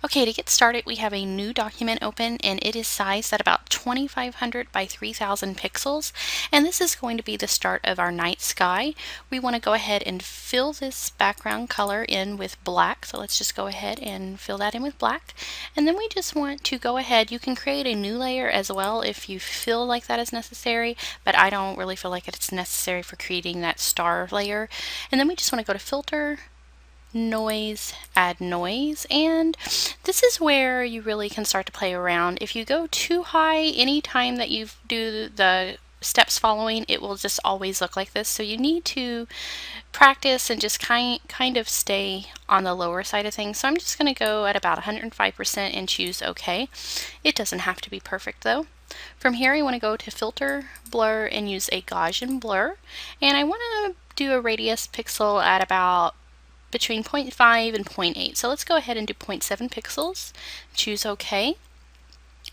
Okay, to get started, we have a new document open, and it is sized at about 2500 by 3000 pixels, and this is going to be the start of our night sky. We want to go ahead and fill this background color in with black, so let's just go ahead and fill that in with black. And then we just want to go ahead, you can create a new layer as well if you feel like that is necessary, but I don't really feel like it's necessary for creating that star layer. And then we just want to go to Filter, Noise, add noise, and this is where you really can start to play around. If you go too high, anytime that you do the steps following, it will just always look like this. So you need to practice and just kind of stay on the lower side of things. So I'm just going to go at about 105% and choose OK. It doesn't have to be perfect though. From here I want to go to Filter, Blur, and use a Gaussian blur, and I want to do a radius pixel at about between 0.5 and 0.8. So let's go ahead and do 0.7 pixels, choose OK.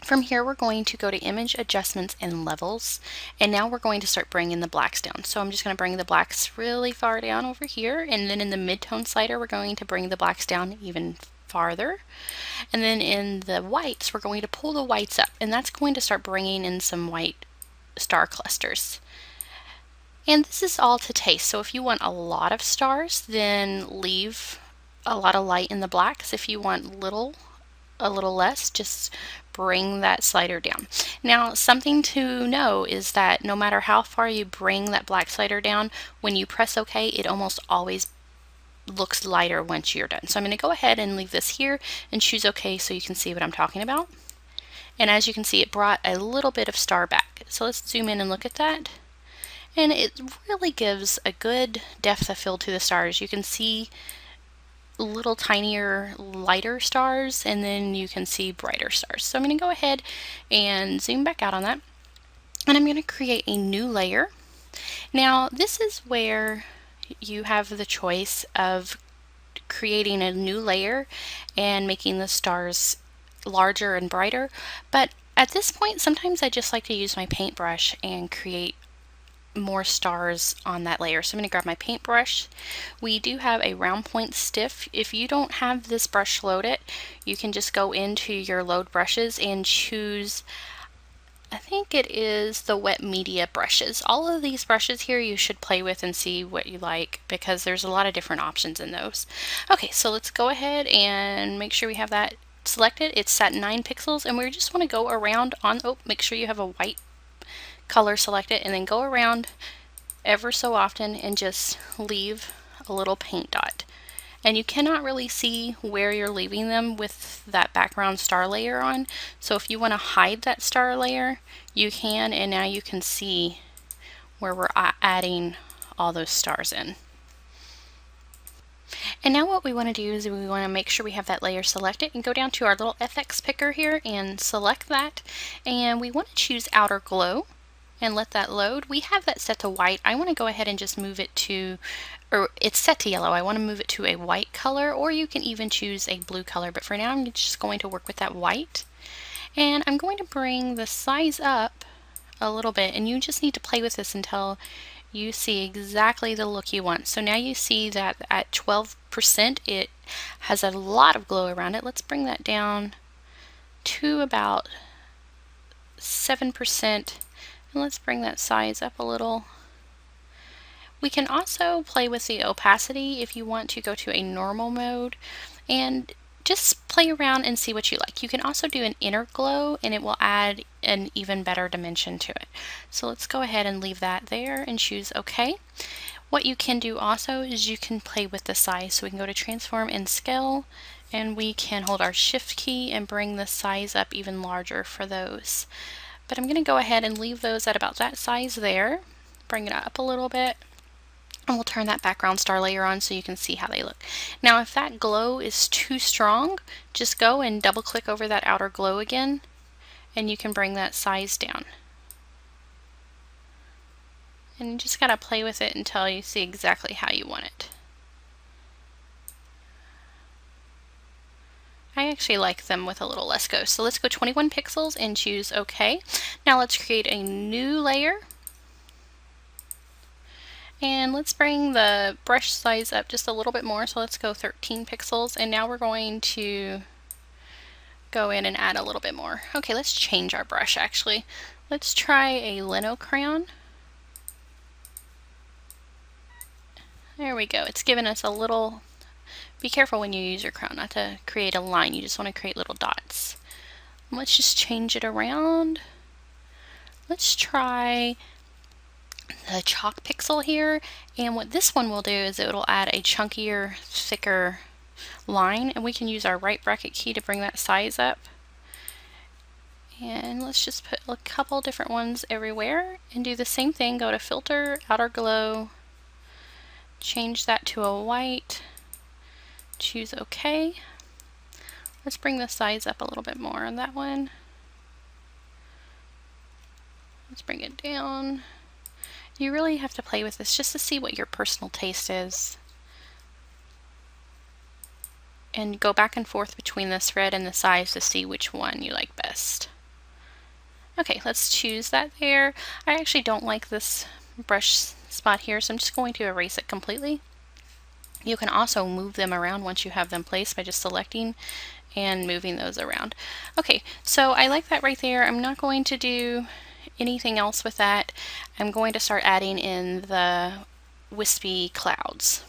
From here we're going to go to Image Adjustments and Levels, and now we're going to start bringing the blacks down. So I'm just going to bring the blacks really far down over here, and then in the midtone slider we're going to bring the blacks down even farther. And then in the whites we're going to pull the whites up, and that's going to start bringing in some white star clusters. And this is all to taste, so if you want a lot of stars, then leave a lot of light in the blacks. If you want a little less, just bring that slider down. Now, something to know is that no matter how far you bring that black slider down, when you press OK, it almost always looks lighter once you're done. So I'm going to go ahead and leave this here and choose OK so you can see what I'm talking about. And as you can see, it brought a little bit of star back. So let's zoom in and look at that. And it really gives a good depth of field to the stars. You can see little tinier, lighter stars, and then you can see brighter stars. So I'm going to go ahead and zoom back out on that. And I'm going to create a new layer. Now, this is where you have the choice of creating a new layer and making the stars larger and brighter. But at this point, sometimes I just like to use my paintbrush and create more stars on that layer. So I'm going to grab my paintbrush. We do have a round point stiff. If you don't have this brush loaded, you can just go into your load brushes and choose, I think it is the wet media brushes. All of these brushes here you should play with and see what you like, because there's a lot of different options in those. Okay, so let's go ahead and make sure we have that selected. It's set 9 pixels, and we just want to go around on, make sure you have a white color selected, and then go around ever so often and just leave a little paint dot. And you cannot really see where you're leaving them with that background star layer on. So if you want to hide that star layer, you can, and now you can see where we're adding all those stars in. And now what we want to do is we want to make sure we have that layer selected and go down to our little FX picker here and select that. And we want to choose Outer Glow and let that load. We have that set to white. I want to go ahead and just move it to, or it's set to yellow. I want to move it to a white color, or you can even choose a blue color, but for now I'm just going to work with that white. And I'm going to bring the size up a little bit, and you just need to play with this until you see exactly the look you want. So now you see that at 12% it has a lot of glow around it. Let's bring that down to about 7%. Let's bring that size up a little. We can also play with the opacity if you want to go to a normal mode and just play around and see what you like. You can also do an inner glow, and it will add an even better dimension to it. So let's go ahead and leave that there and choose OK. What you can do also is you can play with the size. So we can go to Transform and Scale, and we can hold our Shift key and bring the size up even larger for those. But I'm going to go ahead and leave those at about that size there, bring it up a little bit, and we'll turn that background star layer on so you can see how they look. Now if that glow is too strong, just go and double click over that outer glow again, and you can bring that size down. And you just gotta play with it until you see exactly how you want it. I actually like them with a little less ghost. So let's go 21 pixels and choose OK. Now let's create a new layer. And let's bring the brush size up just a little bit more. So let's go 13 pixels. And now we're going to go in and add a little bit more. Okay, let's change our brush actually. Let's try a lino crayon. There we go. It's given us a little... Be careful when you use your crayon not to create a line. You just want to create little dots. Let's just change it around. Let's try the chalk pixel here. And what this one will do is it will add a chunkier, thicker line. And we can use our right bracket key to bring that size up. And let's just put a couple different ones everywhere and do the same thing. Go to Filter, Outer Glow, change that to a white, choose OK. Let's bring the size up a little bit more on that one. Let's bring it down. You really have to play with this just to see what your personal taste is. And go back and forth between the thread and the size to see which one you like best. Okay, let's choose that there. I actually don't like this brush spot here, so I'm just going to erase it completely. You can also move them around once you have them placed by just selecting and moving those around. Okay, so I like that right there. I'm not going to do anything else with that. I'm going to start adding in the wispy clouds.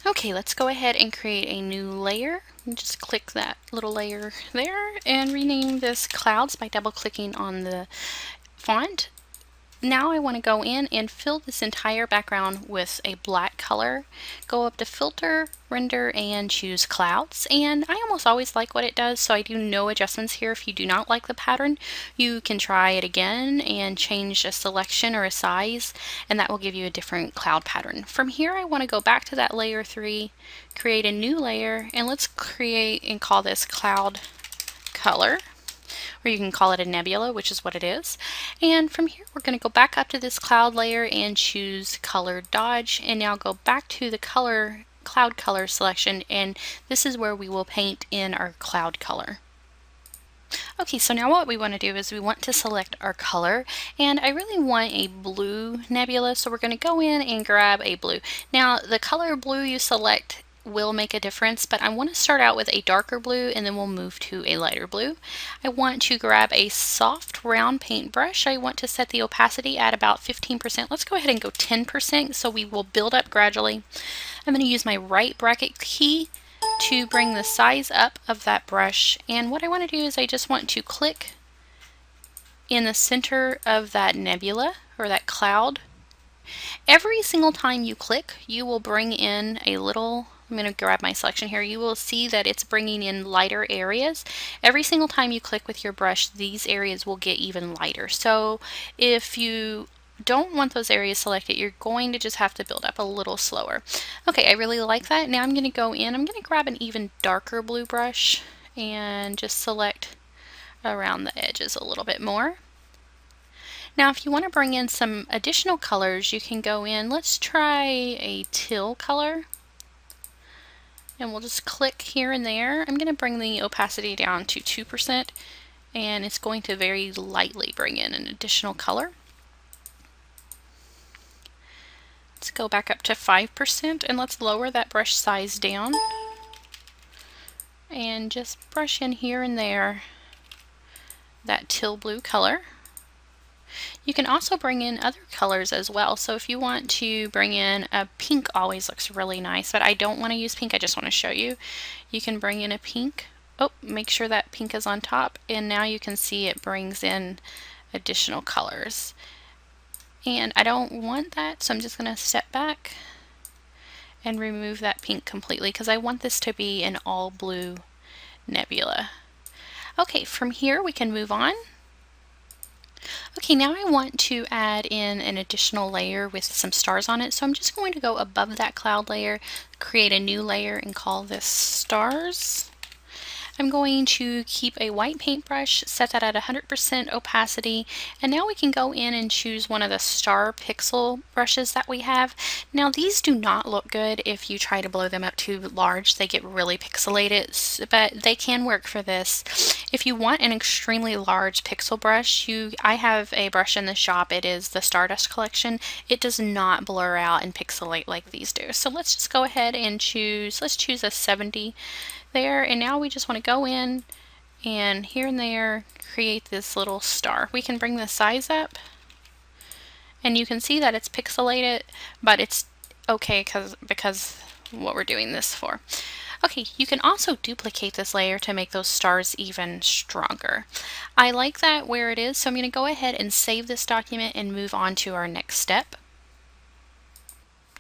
Okay, let's go ahead and create a new layer. Just click that little layer there and rename this clouds by double clicking on the font. Now I want to go in and fill this entire background with a black color. Go up to Filter, Render, and choose Clouds. And I almost always like what it does, so I do no adjustments here. If you do not like the pattern, you can try it again and change a selection or a size, and that will give you a different cloud pattern. From here, I want to go back to that layer 3, create a new layer, and let's create and call this Cloud Color. Or you can call it a nebula, which is what it is. And from here, we're going to go back up to this cloud layer and choose Color Dodge. And now go back to the cloud color selection, and this is where we will paint in our cloud color. Okay, so now what we want to do is we want to select our color, and I really want a blue nebula, so we're going to go in and grab a blue. Now, the color blue you select will make a difference, but I want to start out with a darker blue and then we'll move to a lighter blue. I want to grab a soft round paintbrush. I want to set the opacity at about 15%. Let's go ahead and go 10% so we will build up gradually. I'm going to use my right bracket key to bring the size up of that brush, and what I want to do is I just want to click in the center of that nebula or that cloud. Every single time you click, you will bring in a little... I'm going to grab my selection here. You will see that it's bringing in lighter areas. Every single time you click with your brush, these areas will get even lighter. So if you don't want those areas selected, you're going to just have to build up a little slower. Okay, I really like that. Now I'm going to go in, I'm going to grab an even darker blue brush and just select around the edges a little bit more. Now if you want to bring in some additional colors, you can go in, let's try a teal color. And we'll just click here and there. I'm going to bring the opacity down to 2%, and it's going to very lightly bring in an additional color. Let's go back up to 5% and let's lower that brush size down. And just brush in here and there that teal blue color. You can also bring in other colors as well. So if you want to bring in a pink, always looks really nice, but I don't want to use pink. I just want to show you. You can bring in a pink. Oh, make sure that pink is on top, and now you can see it brings in additional colors. And I don't want that, so I'm just going to step back and remove that pink completely because I want this to be an all blue nebula. Okay, from here we can move on. Okay, now I want to add in an additional layer with some stars on it, so I'm just going to go above that cloud layer, create a new layer, and call this Stars. I'm going to keep a white paintbrush, set that at 100% opacity, and now we can go in and choose one of the star pixel brushes that we have. Now these do not look good if you try to blow them up too large. They get really pixelated, but they can work for this. If you want an extremely large pixel brush, I have a brush in the shop. It is the Stardust collection. It does not blur out and pixelate like these do. So let's just go ahead and let's choose a 70 there, and now we just want to go in and here and there create this little star. We can bring the size up and you can see that it's pixelated, but it's okay because what we're doing this for. Okay, you can also duplicate this layer to make those stars even stronger. I like that where it is, so I'm going to go ahead and save this document and move on to our next step.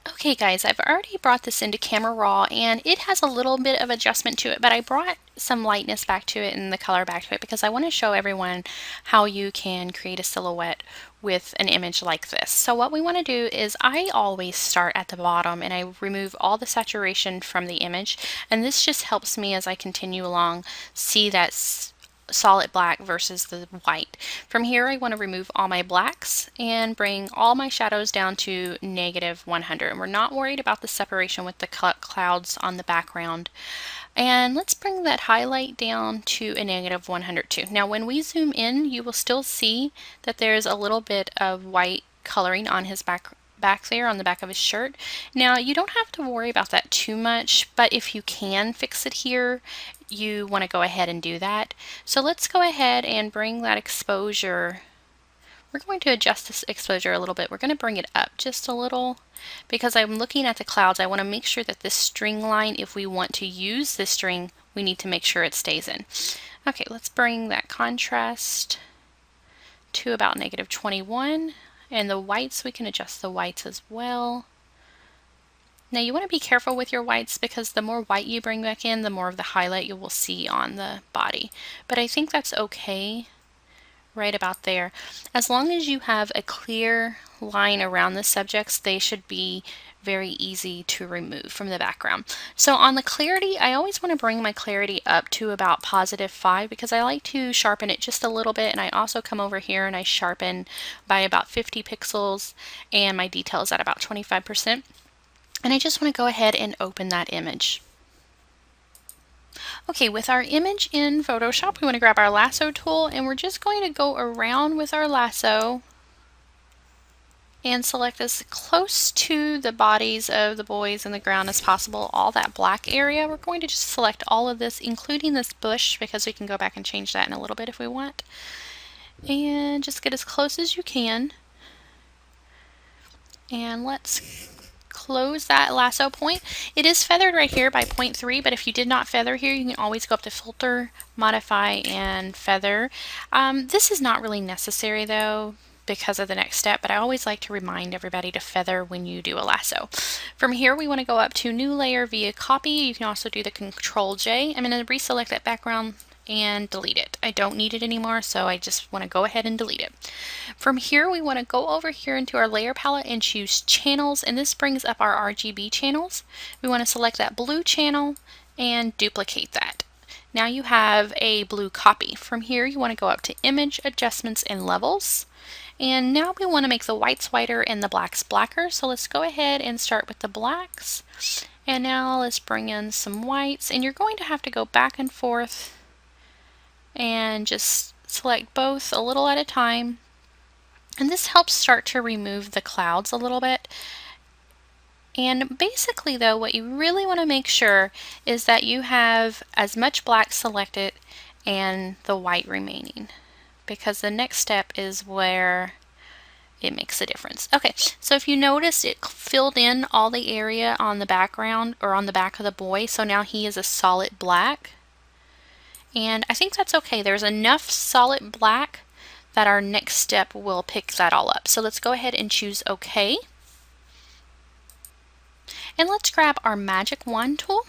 Okay guys, I've already brought this into Camera Raw and it has a little bit of adjustment to it, but I brought some lightness back to it and the color back to it because I want to show everyone how you can create a silhouette with an image like this. So what we want to do is I always start at the bottom and I remove all the saturation from the image, and this just helps me as I continue along see that solid black versus the white. From here I want to remove all my blacks and bring all my shadows down to -100, and we're not worried about the separation with the clouds on the background. And let's bring that highlight down to a -100 too. Now when we zoom in, you will still see that there's a little bit of white coloring on his back there on the back of his shirt. Now you don't have to worry about that too much, but if you can fix it here, you want to go ahead and do that. So let's go ahead and bring that exposure. We're going to adjust this exposure a little bit. We're going to bring it up just a little because I'm looking at the clouds. I want to make sure that this string line, if we want to use this string, we need to make sure it stays in. Okay, let's bring that contrast to about -21. And the whites, we can adjust the whites as well. Now you want to be careful with your whites because the more white you bring back in, the more of the highlight you will see on the body. But I think that's okay right about there. As long as you have a clear line around the subjects, they should be very easy to remove from the background. So on the clarity, I always want to bring my clarity up to about +5 because I like to sharpen it just a little bit, and I also come over here and I sharpen by about 50 pixels, and my detail is at about 25%. And I just want to go ahead and open that image. Okay, with our image in Photoshop, we want to grab our lasso tool and we're just going to go around with our lasso and select as close to the bodies of the boys and the ground as possible, all that black area. We're going to just select all of this, including this bush, because we can go back and change that in a little bit if we want. And just get as close as you can. And let's close that lasso point. It is feathered right here by 0.3, but if you did not feather here, you can always go up to Filter, Modify, and Feather. This is not really necessary though because of the next step, but I always like to remind everybody to feather when you do a lasso. From here we want to go up to New Layer via Copy. You can also do the Control J. I'm going to reselect that background and delete it. I don't need it anymore, so I just want to go ahead and delete it. From here we want to go over here into our layer palette and choose channels, and this brings up our RGB channels. We want to select that blue channel and duplicate that. Now you have a blue copy. From here you want to go up to Image, Adjustments, and Levels. And now we want to make the whites whiter and the blacks blacker. So let's go ahead and start with the blacks. And now let's bring in some whites. And you're going to have to go back and forth and just select both a little at a time. And this helps start to remove the clouds a little bit. And basically though, what you really want to make sure is that you have as much black selected and the white remaining, because the next step is where it makes a difference. Okay, so if you notice, it filled in all the area on the background or on the back of the boy, so now he is a solid black. And I think that's okay. There's enough solid black that our next step will pick that all up. So let's go ahead and choose OK. And let's grab our Magic Wand tool.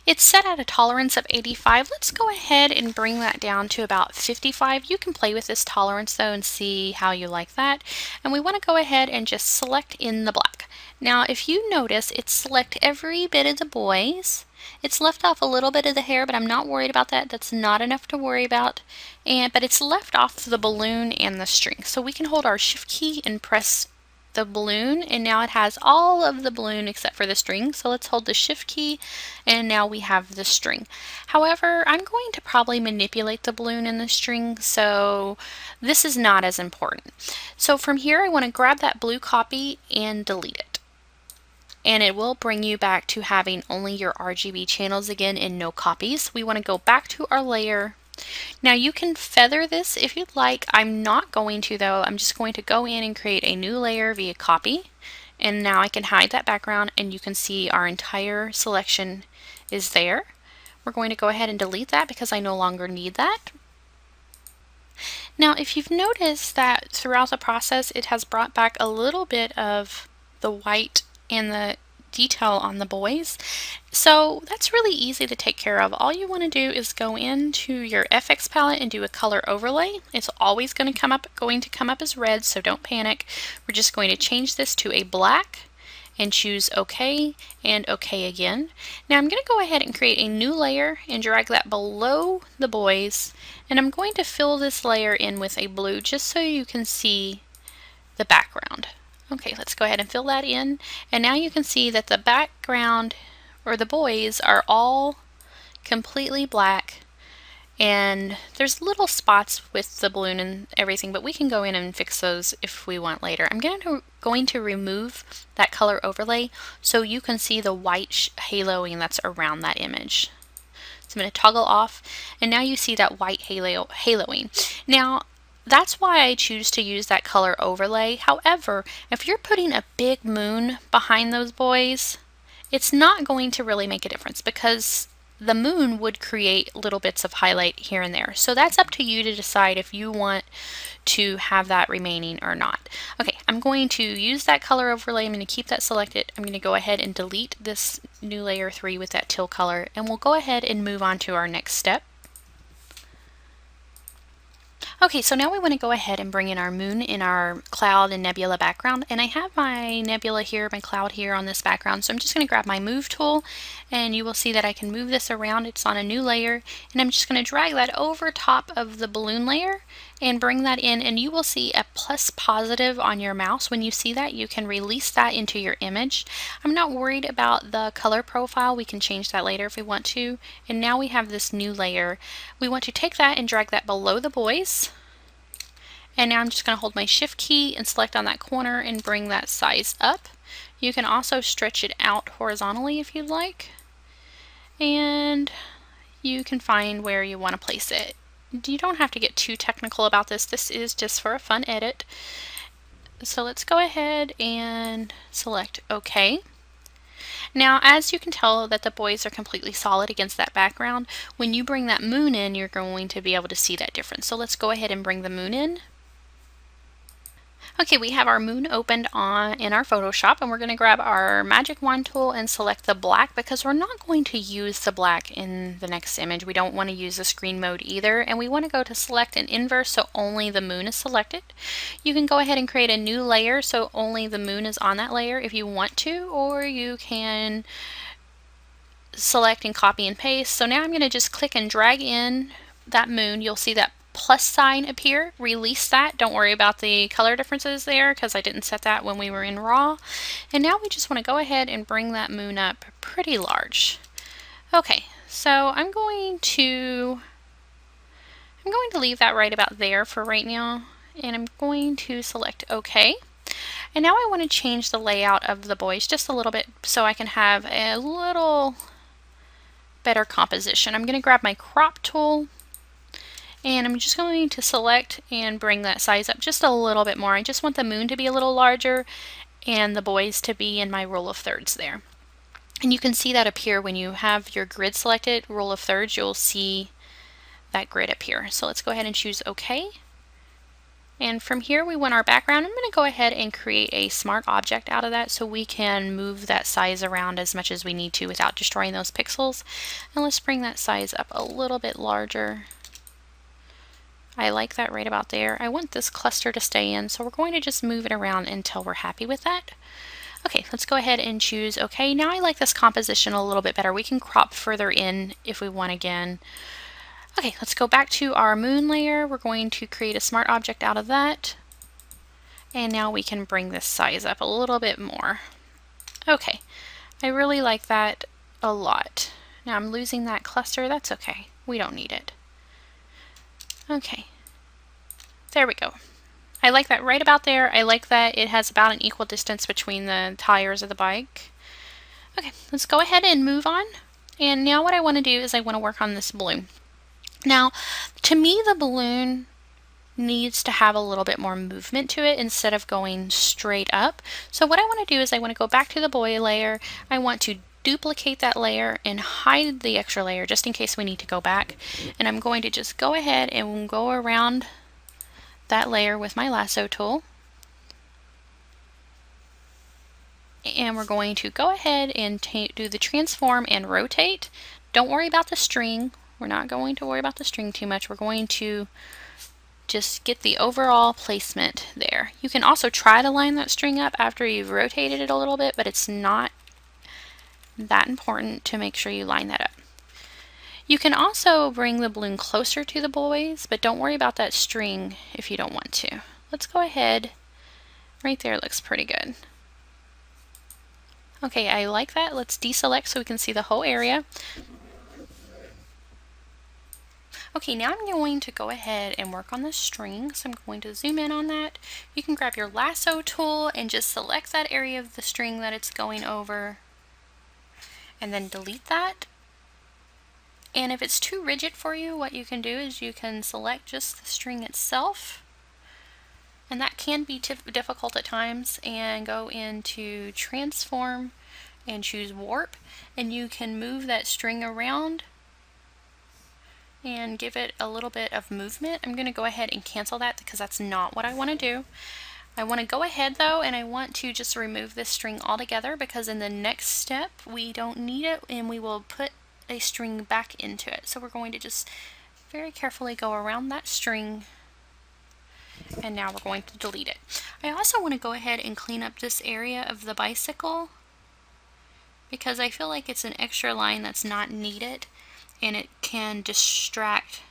It's set at a tolerance of 85. Let's go ahead and bring that down to about 55. You can play with this tolerance though and see how you like that. And we want to go ahead and just select in the black. Now if you notice, it select every bit of the boys. It's left off a little bit of the hair, but I'm not worried about that. That's not enough to worry about. But it's left off the balloon and the string. So we can hold our shift key and press the balloon, and now it has all of the balloon except for the string. So let's hold the shift key, and now we have the string. However, I'm going to probably manipulate the balloon and the string, so this is not as important. So from here, I want to grab that blue copy and delete it. And it will bring you back to having only your RGB channels again and no copies. We want to go back to our layer. Now you can feather this if you'd like. I'm not going to though. I'm just going to go in and create a new layer via copy. And now I can hide that background and you can see our entire selection is there. We're going to go ahead and delete that because I no longer need that. Now if you've noticed that throughout the process it has brought back a little bit of the white and the detail on the boys. So that's really easy to take care of. All you want to do is go into your FX palette and do a color overlay. It's always going to come up as red, so don't panic. We're just going to change this to a black and choose OK and OK again. Now I'm going to go ahead and create a new layer and drag that below the boys, and I'm going to fill this layer in with a blue just so you can see the background. Okay, let's go ahead and fill that in, and now you can see that the background or the boys are all completely black, and there's little spots with the balloon and everything, but we can go in and fix those if we want later. I'm going to remove that color overlay so you can see the white haloing that's around that image. So I'm going to toggle off, and now you see that white haloing. Now that's why I choose to use that color overlay. However, if you're putting a big moon behind those boys, it's not going to really make a difference because the moon would create little bits of highlight here and there. So that's up to you to decide if you want to have that remaining or not. Okay, I'm going to use that color overlay. I'm going to keep that selected. I'm going to go ahead and delete this new layer 3 with that teal color, and we'll go ahead and move on to our next step. Okay, so now we want to go ahead and bring in our moon in our cloud and nebula background, and I have my nebula here, my cloud here on this background, so I'm just going to grab my move tool, and you will see that I can move this around. It's on a new layer, and I'm just going to drag that over top of the balloon layer and bring that in, and you will see a plus positive on your mouse. When you see that, you can release that into your image. I'm not worried about the color profile. We can change that later if we want to. And now we have this new layer. We want to take that and drag that below the boys. And now I'm just going to hold my shift key and select on that corner and bring that size up. You can also stretch it out horizontally if you'd like. And you can find where you want to place it. You don't have to get too technical about this. This is just for a fun edit. So let's go ahead and select OK. Now, as you can tell that the boys are completely solid against that background, when you bring that moon in, you're going to be able to see that difference. So let's go ahead and bring the moon in. Okay, we have our moon opened in our Photoshop, and we're going to grab our magic wand tool and select the black because we're not going to use the black in the next image. We don't want to use the screen mode either, and we want to go to select and inverse so only the moon is selected. You can go ahead and create a new layer so only the moon is on that layer if you want to, or you can select and copy and paste. So now I'm going to just click and drag in that moon. You'll see that plus sign appear. Release that. Don't worry about the color differences there because I didn't set that when we were in RAW. And now we just want to go ahead and bring that moon up pretty large. Okay, so I'm going to leave that right about there for right now, and I'm going to select OK. And now I want to change the layout of the boys just a little bit so I can have a little better composition. I'm going to grab my crop tool, and I'm just going to select and bring that size up just a little bit more. I just want the moon to be a little larger and the boys to be in my rule of thirds there. And you can see that appear when you have your grid selected, rule of thirds, you'll see that grid appear. So let's go ahead and choose OK. And from here we want our background. I'm going to go ahead and create a smart object out of that so we can move that size around as much as we need to without destroying those pixels. And let's bring that size up a little bit larger. I like that right about there. I want this cluster to stay in, so we're going to just move it around until we're happy with that. Okay, let's go ahead and choose OK. Now I like this composition a little bit better. We can crop further in if we want again. Okay, let's go back to our moon layer. We're going to create a smart object out of that. And now we can bring this size up a little bit more. Okay, I really like that a lot. Now I'm losing that cluster. That's okay. We don't need it. Okay, there we go. I like that right about there. I like that it has about an equal distance between the tires of the bike. Okay, let's go ahead and move on. And now what I want to do is I want to work on this balloon. Now, to me, the balloon needs to have a little bit more movement to it instead of going straight up. So what I want to do is I want to go back to the boy layer. I want to duplicate that layer and hide the extra layer just in case we need to go back. And I'm going to just go ahead and go around that layer with my lasso tool. And we're going to go ahead and do the transform and rotate. Don't worry about the string. We're not going to worry about the string too much. We're going to just get the overall placement there. You can also try to line that string up after you've rotated it a little bit, but it's not that important to make sure you line that up. You can also bring the balloon closer to the boys, but don't worry about that string if you don't want to. Let's go ahead. Right there looks pretty good. Okay, I like that. Let's deselect so we can see the whole area. Okay, now I'm going to go ahead and work on the string. So I'm going to zoom in on that. You can grab your lasso tool and just select that area of the string that it's going over and then delete that. And if it's too rigid for you, what you can do is you can select just the string itself. And that can be difficult at times, and go into transform and choose warp, and you can move that string around and give it a little bit of movement. I'm going to go ahead and cancel that because that's not what I want to do. I want to go ahead though, and I want to just remove this string altogether because in the next step we don't need it and we will put a string back into it. So we're going to just very carefully go around that string, and now we're going to delete it. I also want to go ahead and clean up this area of the bicycle because I feel like it's an extra line that's not needed and it can distract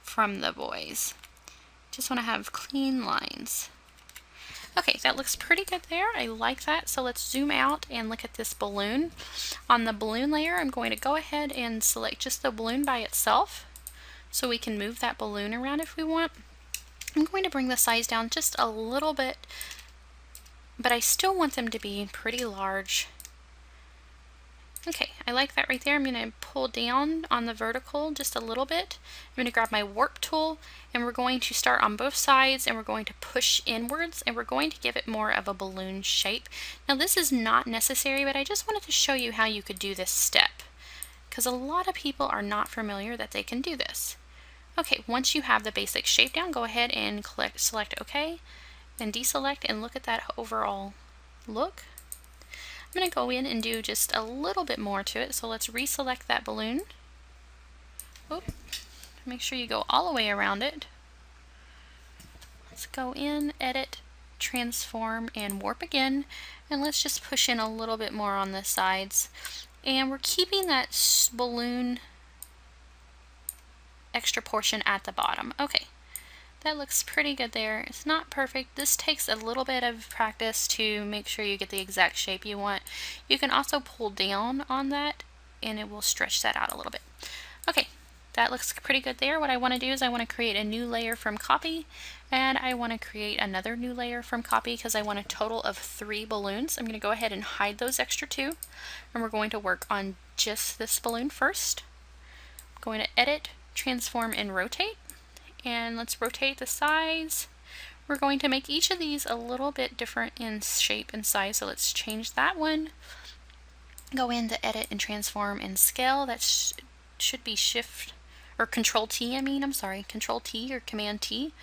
from the boys. Just want to have clean lines. Okay, that looks pretty good there. I like that. So let's zoom out and look at this balloon. On the balloon layer, I'm going to go ahead and select just the balloon by itself so we can move that balloon around if we want. I'm going to bring the size down just a little bit, but I still want them to be pretty large. Okay, I like that right there. I'm going to pull down on the vertical just a little bit. I'm going to grab my warp tool, and we're going to start on both sides, and we're going to push inwards, and we're going to give it more of a balloon shape. Now this is not necessary, but I just wanted to show you how you could do this step, because a lot of people are not familiar that they can do this. Okay, once you have the basic shape down, go ahead and select OK, and deselect, and look at that overall look. I'm going to go in and do just a little bit more to it, so let's reselect that balloon. Oop. Make sure you go all the way around it. Let's go in, edit, transform, and warp again, and let's just push in a little bit more on the sides. And we're keeping that balloon extra portion at the bottom. Okay, that looks pretty good there. It's not perfect. This takes a little bit of practice to make sure you get the exact shape you want. You can also pull down on that and it will stretch that out a little bit. Okay, that looks pretty good there. What I want to do is I want to create a new layer from copy, and I want to create another new layer from copy because I want a total of 3 balloons. I'm going to go ahead and hide those extra 2, and we're going to work on just this balloon first. I'm going to edit, transform, and rotate. And let's rotate the size. We're going to make each of these a little bit different in shape and size, so let's change that one. Go into edit and transform and scale. That should be shift or control T, control T or command T.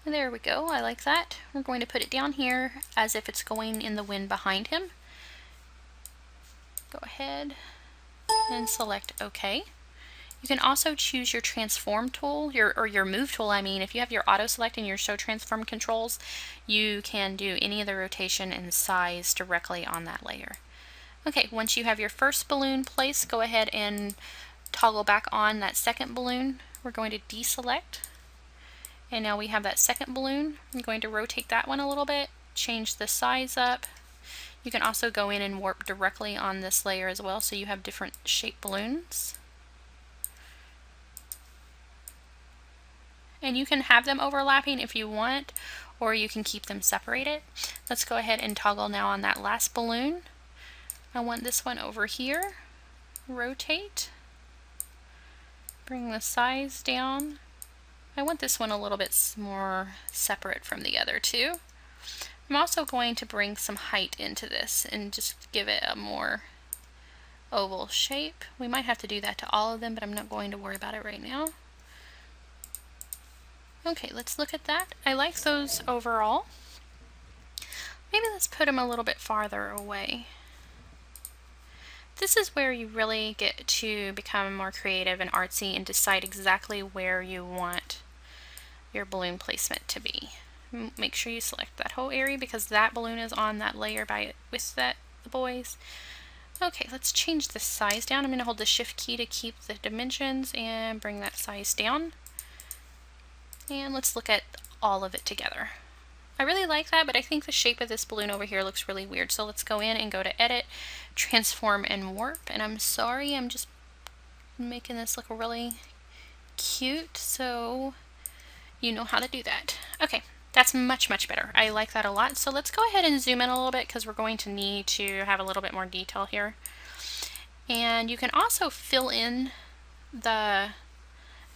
And there we go, I like that. We're going to put it down here as if it's going in the wind behind him. Go ahead and select OK. You can also choose your transform tool, your move tool. I mean, if you have your auto select and your show transform controls, you can do any of the rotation and size directly on that layer. Okay, once you have your first balloon placed, go ahead and toggle back on that second balloon. We're going to deselect, and now we have that second balloon. I'm going to rotate that one a little bit, change the size up. You can also go in and warp directly on this layer as well, so you have different shaped balloons. And you can have them overlapping if you want, or you can keep them separated. Let's go ahead and toggle now on that last balloon. I want this one over here. Rotate. Bring the size down. I want this one a little bit more separate from the other two. I'm also going to bring some height into this and just give it a more oval shape. We might have to do that to all of them, but I'm not going to worry about it right now. Okay, let's look at that. I like those overall. Maybe let's put them a little bit farther away. This is where you really get to become more creative and artsy and decide exactly where you want your balloon placement to be. Make sure you select that whole area because that balloon is on that layer with the boys. Okay, let's change the size down. I'm going to hold the shift key to keep the dimensions and bring that size down. And let's look at all of it together. I really like that, but I think the shape of this balloon over here looks really weird. So let's go in and go to Edit, Transform, and Warp. And I'm sorry, I'm just making this look really cute, so you know how to do that. Okay, that's much, much better. I like that a lot. So let's go ahead and zoom in a little bit because we're going to need to have a little bit more detail here. And you can also fill in the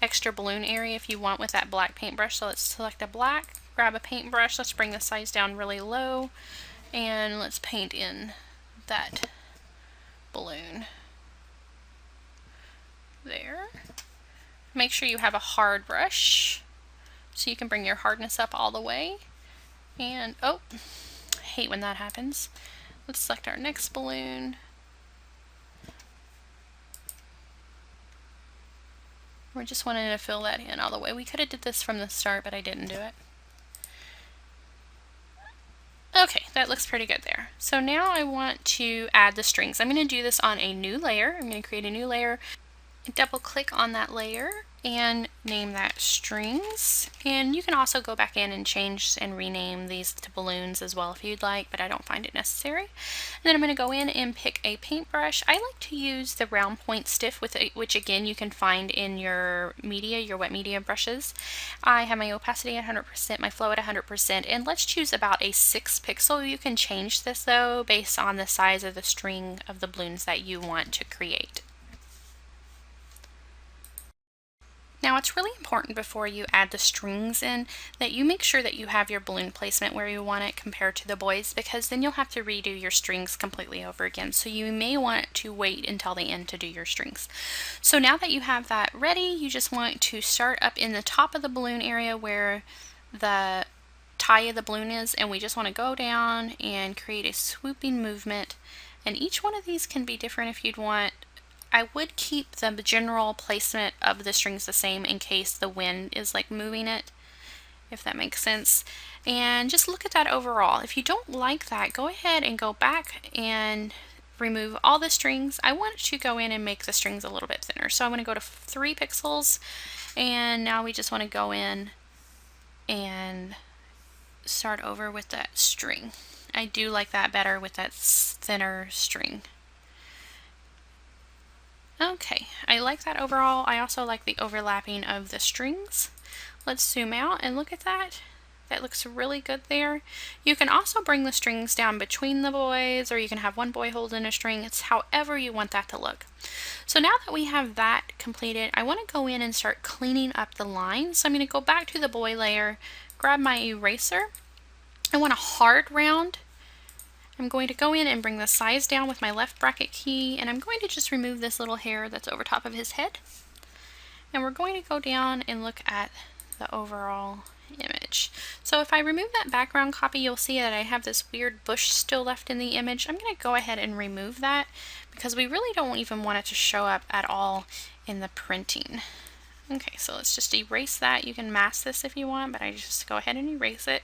extra balloon area if you want with that black paintbrush. So let's select a black, grab a paintbrush, let's bring the size down really low, and let's paint in that balloon there. Make sure you have a hard brush so you can bring your hardness up all the way. And oh, I hate when that happens. Let's select our next balloon. We're just wanting to fill that in all the way. We could have did this from the start, but I didn't do it. Okay, that looks pretty good there. So now I want to add the strings. I'm going to do this on a new layer. I'm going to create a new layer, double click on that layer, and name that strings. And you can also go back in and change and rename these to balloons as well if you'd like, but I don't find it necessary. And then I'm going to go in and pick a paintbrush. I like to use the round point stiff, which again you can find in your media, your wet media brushes. I have my opacity at 100%, my flow at 100%, and let's choose about a 6 pixel. You can change this though based on the size of the string of the balloons that you want to create. Now it's really important before you add the strings in that you make sure that you have your balloon placement where you want it compared to the boys, because then you'll have to redo your strings completely over again. So you may want to wait until the end to do your strings. So now that you have that ready, you just want to start up in the top of the balloon area where the tie of the balloon is, and we just want to go down and create a swooping movement. And each one of these can be different if you'd want. I would keep the general placement of the strings the same in case the wind is like moving it, if that makes sense. And just look at that overall. If you don't like that, go ahead and go back and remove all the strings. I want to go in and make the strings a little bit thinner. So I'm going to go to 3 pixels, and now we just want to go in and start over with that string. I do like that better with that thinner string. Okay, I like that overall. I also like the overlapping of the strings. Let's zoom out and look at that. That looks really good there. You can also bring the strings down between the boys, or you can have one boy holding a string. It's however you want that to look. So now that we have that completed, I want to go in and start cleaning up the lines. So I'm going to go back to the boy layer, grab my eraser. I want a hard round. I'm going to go in and bring the size down with my left bracket key, and I'm going to just remove this little hair that's over top of his head. And we're going to go down and look at the overall image. So if I remove that background copy, you'll see that I have this weird bush still left in the image. I'm going to go ahead and remove that because we really don't even want it to show up at all in the printing. Okay, so let's just erase that. You can mask this if you want, but I just go ahead and erase it.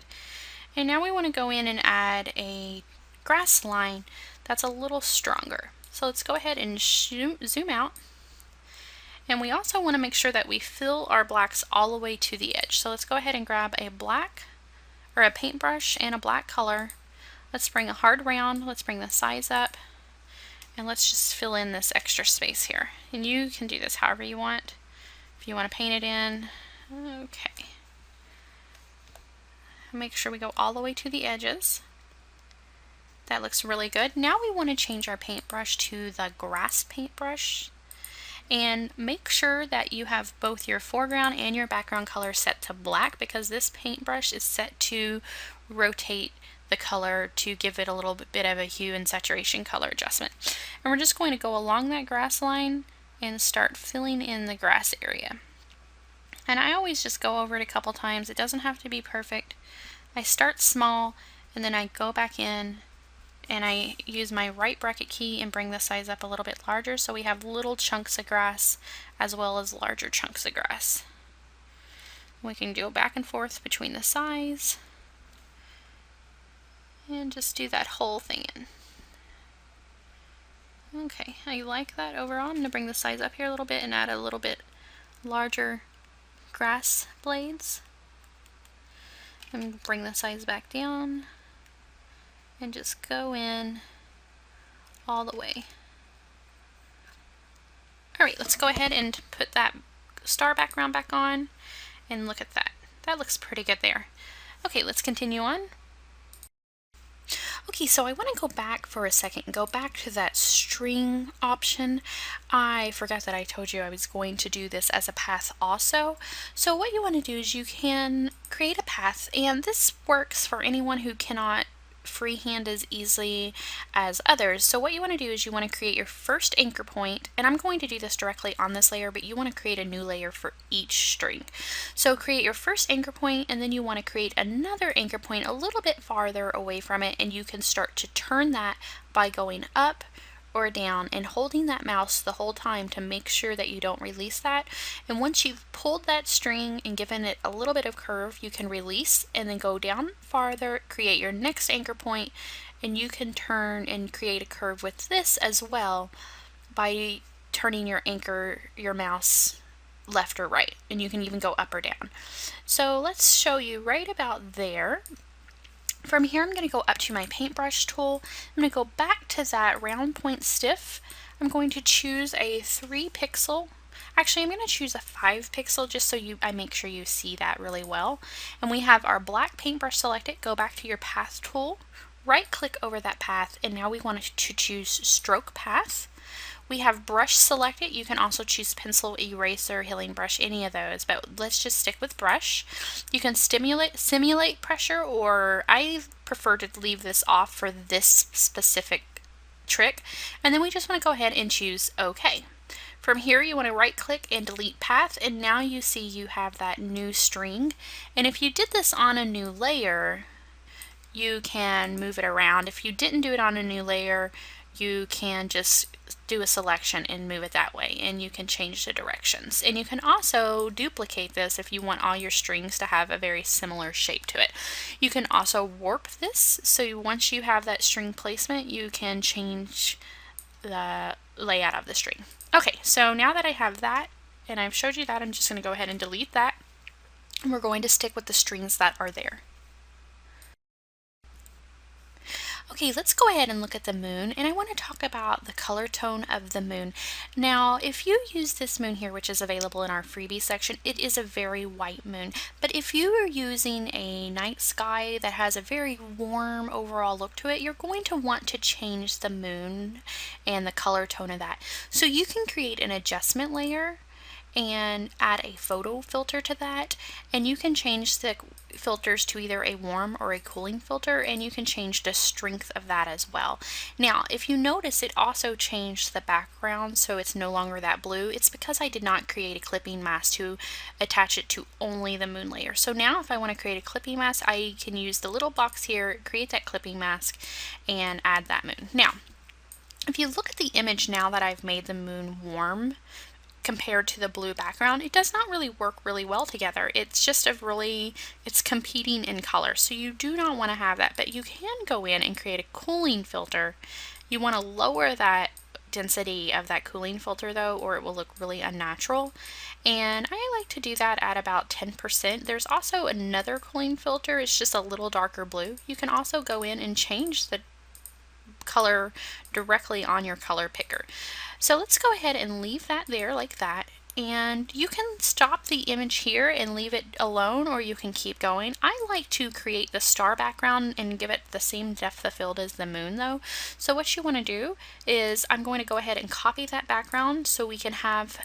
And now we want to go in and add a grass line that's a little stronger. So let's go ahead and zoom out. And we also want to make sure that we fill our blacks all the way to the edge. So let's go ahead and grab a black or a paintbrush and a black color. Let's bring a hard round. Let's bring the size up. And let's just fill in this extra space here. And you can do this however you want. If you want to paint it in, okay. Make sure we go all the way to the edges. That looks really good. Now we want to change our paintbrush to the grass paintbrush. And make sure that you have both your foreground and your background color set to black, because this paintbrush is set to rotate the color to give it a little bit of a hue and saturation color adjustment. And we're just going to go along that grass line and start filling in the grass area. And I always just go over it a couple times. It doesn't have to be perfect. I start small and then I go back in and I use my right bracket key and bring the size up a little bit larger so we have little chunks of grass as well as larger chunks of grass. We can go back and forth between the size and just do that whole thing in. Okay, I like that overall. I'm going to bring the size up here a little bit and add a little bit larger grass blades. And bring the size back down and just go in all the way. Alright, let's go ahead and put that star background back on and look at that. That looks pretty good there. Okay, let's continue on. Okay, so I want to go back for a second and go back to that string option. I forgot that I told you I was going to do this as a path also. So what you want to do is you can create a path, and this works for anyone who cannot freehand as easily as others. So what you want to do is you want to create your first anchor point, and I'm going to do this directly on this layer, but you want to create a new layer for each string. So create your first anchor point, and then you want to create another anchor point a little bit farther away from it, and you can start to turn that by going up or down and holding that mouse the whole time to make sure that you don't release that. And once you've pulled that string and given it a little bit of curve, you can release and then go down farther, create your next anchor point, and you can turn and create a curve with this as well by turning your mouse left or right, and you can even go up or down. So let's show you right about there. From here, I'm going to go up to my paintbrush tool. I'm going to go back to that round point stiff. I'm going to choose a 3 pixel. Actually, I'm going to choose a 5 pixel just so I make sure you see that really well. And we have our black paintbrush selected. Go back to your path tool, right click over that path, and now we want to choose stroke path. We have brush selected. You can also choose pencil, eraser, healing brush, any of those, but let's just stick with brush. You can simulate pressure, or I prefer to leave this off for this specific trick. And then we just want to go ahead and choose OK. From here, you want to right click and delete path, and now you see you have that new string. And if you did this on a new layer, you can move it around. If you didn't do it on a new layer, you can just do a selection and move it that way, and you can change the directions. And you can also duplicate this if you want all your strings to have a very similar shape to it. You can also warp this, so once you have that string placement, you can change the layout of the string. Okay, so now that I have that and I've showed you that, I'm just going to go ahead and delete that, and we're going to stick with the strings that are there. Okay, let's go ahead and look at the moon, and I want to talk about the color tone of the moon. Now, if you use this moon here, which is available in our freebie section, it is a very white moon. But if you are using a night sky that has a very warm overall look to it, you're going to want to change the moon and the color tone of that. So you can create an adjustment layer and add a photo filter to that, and you can change filters to either a warm or a cooling filter, and you can change the strength of that as well. Now, if you notice, it also changed the background, so it's no longer that blue. It's because I did not create a clipping mask to attach it to only the moon layer. So now if I want to create a clipping mask, I can use the little box here, create that clipping mask, and add that moon. Now, if you look at the image now that I've made the moon warm compared to the blue background, it does not really work really well together. It's just it's competing in color. So you do not want to have that, but you can go in and create a cooling filter. You want to lower that density of that cooling filter though, or it will look really unnatural. And I like to do that at about 10%. There's also another cooling filter, it's just a little darker blue. You can also go in and change the color directly on your color picker. So let's go ahead and leave that there like that, and you can stop the image here and leave it alone, or you can keep going. I like to create the star background and give it the same depth of field as the moon though. So what you want to do is I'm going to go ahead and copy that background so we can have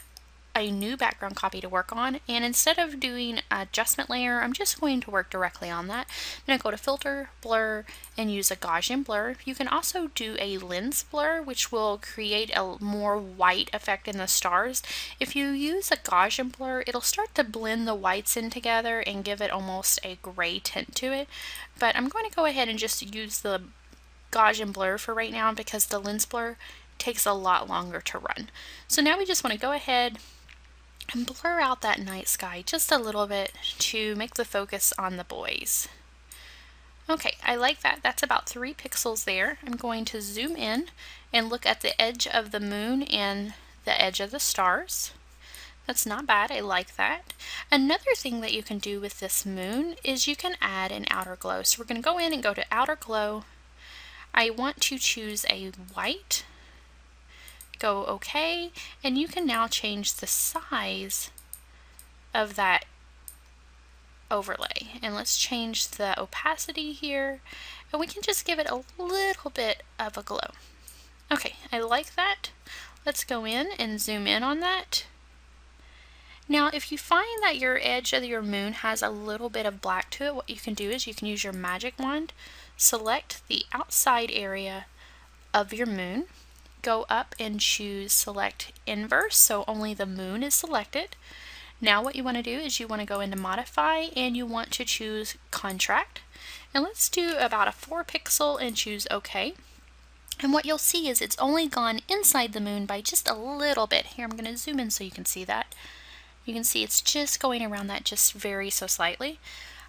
a new background copy to work on, and instead of doing an adjustment layer, I'm just going to work directly on that. I'm going to go to filter, blur, and use a Gaussian blur. You can also do a lens blur, which will create a more white effect in the stars. If you use a Gaussian blur, it'll start to blend the whites in together and give it almost a gray tint to it. But I'm going to go ahead and just use the Gaussian blur for right now because the lens blur takes a lot longer to run. So now we just want to go ahead and blur out that night sky just a little bit to make the focus on the boys. Okay, I like that. That's about 3 pixels there. I'm going to zoom in and look at the edge of the moon and the edge of the stars. That's not bad, I like that. Another thing that you can do with this moon is you can add an outer glow. So we're going to go in and go to outer glow. I want to choose a white. Go OK, and you can now change the size of that overlay. And let's change the opacity here, and we can just give it a little bit of a glow. Okay, I like that. Let's go in and zoom in on that. Now, if you find that your edge of your moon has a little bit of black to it, what you can do is you can use your magic wand, select the outside area of your moon, go up and choose select inverse, so only the moon is selected. Now what you want to do is you want to go into modify and you want to choose contract, and let's do about a 4 pixel and choose OK. And what you'll see is it's only gone inside the moon by just a little bit. Here, I'm going to zoom in so you can see that. You can see it's just going around that just very so slightly.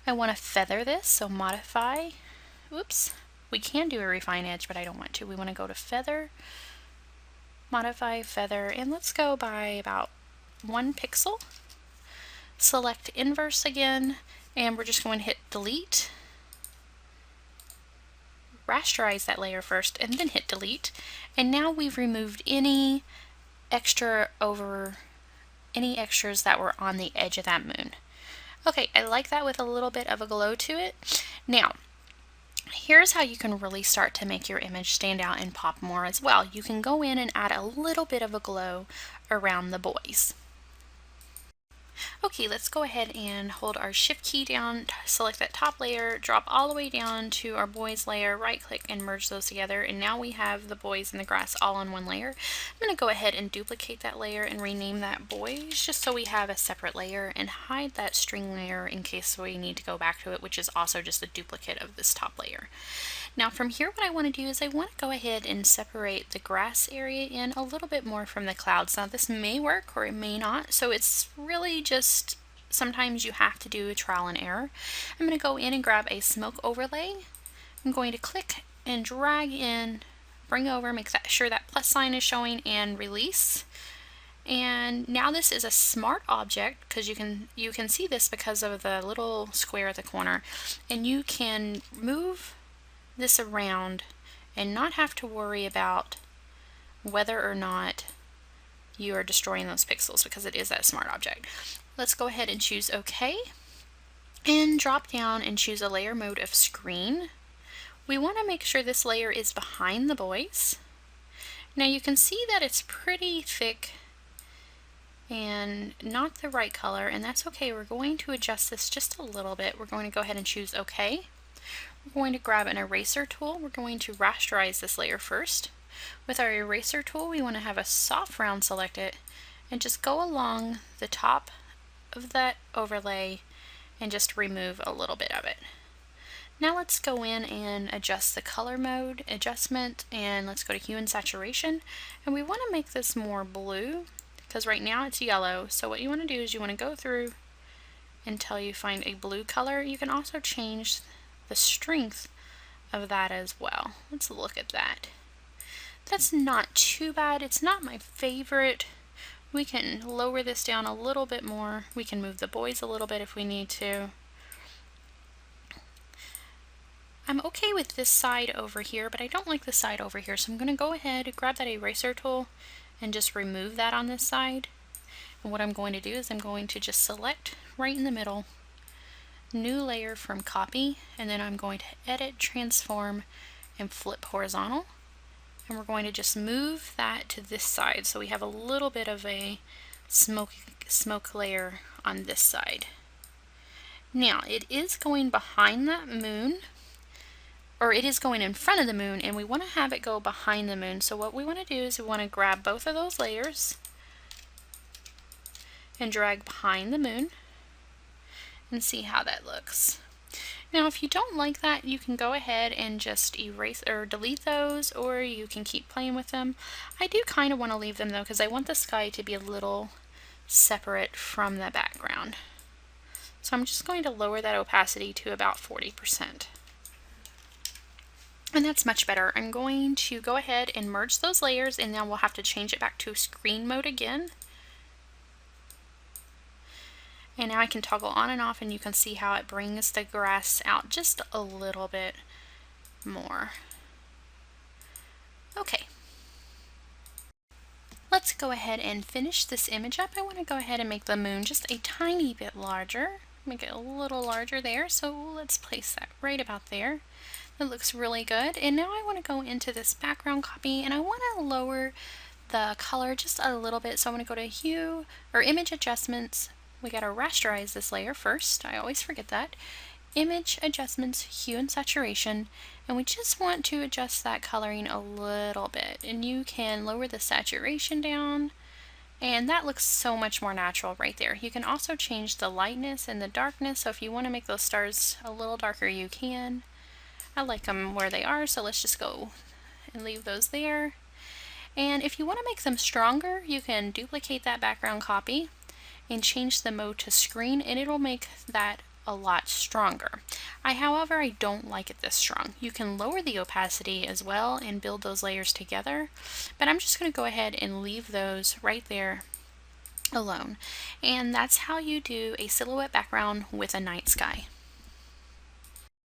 I want to feather this, so modify. Oops, we can do a refine edge, but I don't want to. We want to go to feather, modify, feather, and let's go by about 1 pixel. Select inverse again, and we're just going to hit delete. Rasterize that layer first and then hit delete. And now we've removed any extras that were on the edge of that moon. Okay, I like that with a little bit of a glow to it. Now, here's how you can really start to make your image stand out and pop more as well. You can go in and add a little bit of a glow around the boys. Okay, let's go ahead and hold our shift key down, select that top layer, drop all the way down to our boys layer, right click and merge those together, and now we have the boys and the grass all on one layer. I'm going to go ahead and duplicate that layer and rename that boys just so we have a separate layer, and hide that string layer in case we need to go back to it, which is also just a duplicate of this top layer. Now from here, what I want to do is I want to go ahead and separate the grass area in a little bit more from the clouds. Now this may work or it may not, so it's really just sometimes you have to do a trial and error. I'm going to go in and grab a smoke overlay. I'm going to click and drag in, bring over, make sure that plus sign is showing, and release. And now this is a smart object because you can see this because of the little square at the corner, and you can move this around and not have to worry about whether or not you are destroying those pixels because it is that smart object. Let's go ahead and choose OK and drop down and choose a layer mode of screen. We want to make sure this layer is behind the boys. Now you can see that it's pretty thick and not the right color, and that's okay. We're going to adjust this just a little bit. We're going to go ahead and choose OK. We're going to grab an eraser tool. We're going to rasterize this layer first. With our eraser tool, we want to have a soft round selected and just go along the top of that overlay and just remove a little bit of it. Now let's go in and adjust the color mode adjustment, and let's go to hue and saturation, and we want to make this more blue because right now it's yellow. So what you want to do is you want to go through until you find a blue color. You can also change the strength of that as well. Let's look at that. That's not too bad. It's not my favorite. We can lower this down a little bit more. We can move the boys a little bit if we need to. I'm okay with this side over here, but I don't like the side over here, so I'm going to go ahead and grab that eraser tool and just remove that on this side. And what I'm going to do is I'm going to just select right in the middle, new layer from copy, and then I'm going to edit, transform, and flip horizontal. And we're going to just move that to this side so we have a little bit of a smoke layer on this side. Now it is going behind that moon, or it is going in front of the moon, and we want to have it go behind the moon. So what we want to do is we want to grab both of those layers and drag behind the moon and see how that looks. Now if you don't like that, you can go ahead and just erase or delete those, or you can keep playing with them. I do kind of want to leave them though, because I want the sky to be a little separate from the background. So I'm just going to lower that opacity to about 40%. And that's much better. I'm going to go ahead and merge those layers, and now we'll have to change it back to screen mode again. And now I can toggle on and off, and you can see how it brings the grass out just a little bit more. Okay. Let's go ahead and finish this image up. I want to go ahead and make the moon just a tiny bit larger. Make it a little larger there, so let's place that right about there. That looks really good. And now I want to go into this background copy, and I want to lower the color just a little bit. So I'm going to go to hue or image adjustments. We got to rasterize this layer first. I always forget that. Image adjustments, hue and saturation, and we just want to adjust that coloring a little bit. And you can lower the saturation down, and that looks so much more natural right there. You can also change the lightness and the darkness, so if you want to make those stars a little darker, you can. I like them where they are, so let's just go and leave those there. And if you want to make them stronger, you can duplicate that background copy and change the mode to screen, and it'll make that a lot stronger. However, I don't like it this strong. You can lower the opacity as well and build those layers together, but I'm just going to go ahead and leave those right there alone. And that's how you do a silhouette background with a night sky.